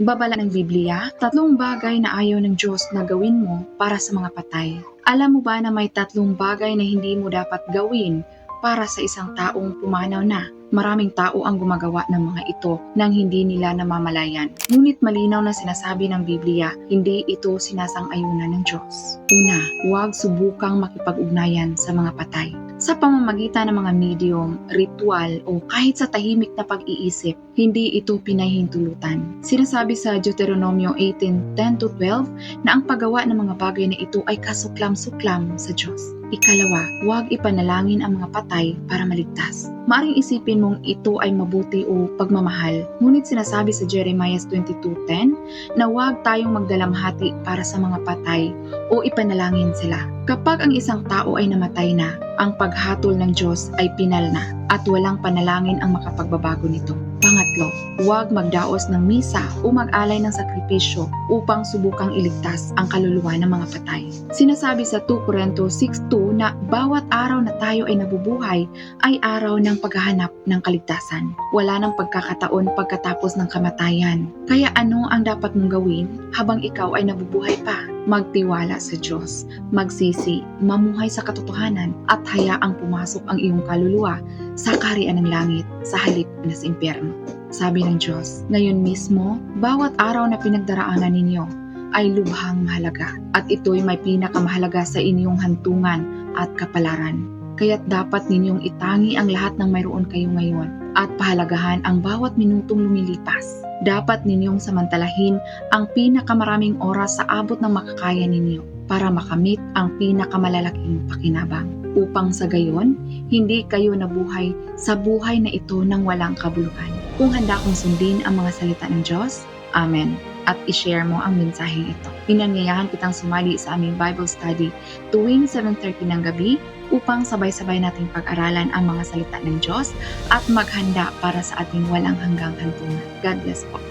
Babala ng Biblia, 3 bagay na ayaw ng Diyos na gawin mo para sa mga patay. Alam mo ba na may 3 bagay na hindi mo dapat gawin para sa isang taong pumanaw na? Maraming tao ang gumagawa ng mga ito nang hindi nila namamalayan. Ngunit malinaw na sinasabi ng Biblia, hindi ito sinasang-ayunan ng Diyos. Una, huwag subukang makipag-ugnayan sa mga patay. Sa pamamagitan ng mga medium, ritual o kahit sa tahimik na pag-iisip, hindi ito pinahihintulutan. Sinasabi sa Deuteronomio 18:10-12 na ang paggawa ng mga bagay na ito ay kasuklam-suklam sa Diyos. Ikalawa, huwag ipanalangin ang mga patay para maligtas. Maaring isipin mong ito ay mabuti o pagmamahal, ngunit sinasabi sa Jeremiah 22:10 na huwag tayong magdalamhati para sa mga patay o ipanalangin sila. Kapag ang isang tao ay namatay na, ang paghatol ng Diyos ay pinal na at walang panalangin ang makapagbabago nito. Pangatlo, huwag magdaos ng misa o mag-alay ng sakripisyo upang subukang iligtas ang kaluluwa ng mga patay. Sinasabi sa 2 Corintios 6:2 na bawat araw na tayo ay nabubuhay ay araw ng paghahanap ng kaligtasan. Wala nang pagkakataon pagkatapos ng kamatayan. Kaya ano ang dapat mong gawin habang ikaw ay nabubuhay pa? Magtiwala sa Diyos, magsisi, mamuhay sa katotohanan at hayaang pumasok ang iyong kaluluwa sa kaharian ng langit sa halip na sa impyerno. Sabi ng Diyos, ngayon mismo, bawat araw na pinagdaraanan ninyo ay lubhang mahalaga at ito'y may pinakamahalaga sa inyong hantungan at kapalaran. Kaya't dapat ninyong itangi ang lahat ng mayroon kayo ngayon at pahalagahan ang bawat minutong lumilipas. Dapat ninyong samantalahin ang pinakamaraming oras sa abot ng makakaya ninyo para makamit ang pinakamalalaking pakinabang. Upang sa gayon, hindi kayo nabuhay sa buhay na ito ng walang kabuluhan. Kung handa kong sundin ang mga salita ng Diyos, Amen. At i-share mo ang mensaheng ito. Pinanyayahan kitang sumali sa aming Bible study tuwing 7:30 ng gabi upang sabay-sabay nating pag-aralan ang mga salita ng Diyos at maghanda para sa ating walang hanggang hantungan. God bless po.